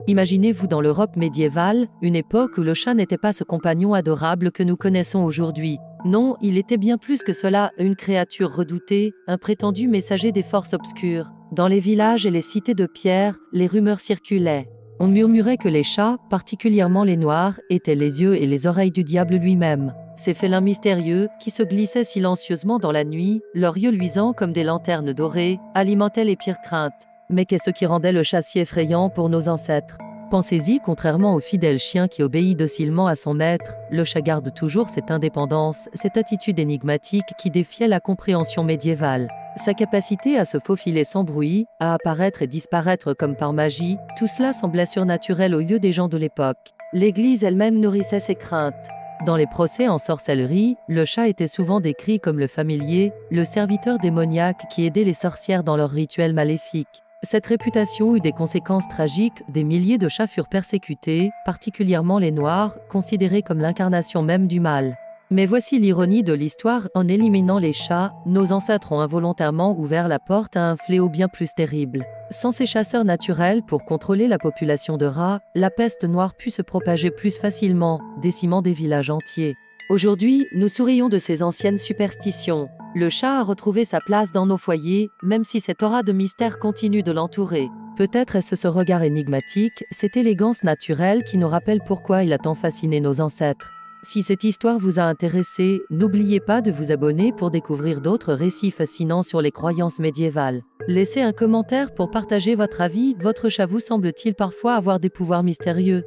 Imaginez-vous dans l'Europe médiévale, une époque où le chat n'était pas ce compagnon adorable que nous connaissons aujourd'hui. Non, il était bien plus que cela, une créature redoutée, un prétendu messager des forces obscures. Dans les villages et les cités de pierre, les rumeurs circulaient. On murmurait que les chats, particulièrement les noirs, étaient les yeux et les oreilles du diable lui-même. Ces félins mystérieux, qui se glissaient silencieusement dans la nuit, leurs yeux luisants comme des lanternes dorées, alimentaient les pires craintes. Mais qu'est-ce qui rendait le chat si effrayant pour nos ancêtres? Pensez-y, contrairement au fidèle chien qui obéit docilement à son maître, le chat garde toujours cette indépendance, cette attitude énigmatique qui défiait la compréhension médiévale. Sa capacité à se faufiler sans bruit, à apparaître et disparaître comme par magie, tout cela semblait surnaturel aux yeux des gens de l'époque. L'Église elle-même nourrissait ses craintes. Dans les procès en sorcellerie, le chat était souvent décrit comme le familier, le serviteur démoniaque qui aidait les sorcières dans leurs rituels maléfiques. Cette réputation eut des conséquences tragiques, des milliers de chats furent persécutés, particulièrement les noirs, considérés comme l'incarnation même du mal. Mais voici l'ironie de l'histoire, en éliminant les chats, nos ancêtres ont involontairement ouvert la porte à un fléau bien plus terrible. Sans ces chasseurs naturels pour contrôler la population de rats, la peste noire put se propager plus facilement, décimant des villages entiers. Aujourd'hui, nous sourions de ces anciennes superstitions. Le chat a retrouvé sa place dans nos foyers, même si cette aura de mystère continue de l'entourer. Peut-être est-ce ce regard énigmatique, cette élégance naturelle qui nous rappelle pourquoi il a tant fasciné nos ancêtres. Si cette histoire vous a intéressé, n'oubliez pas de vous abonner pour découvrir d'autres récits fascinants sur les croyances médiévales. Laissez un commentaire pour partager votre avis. Votre chat vous semble-t-il parfois avoir des pouvoirs mystérieux?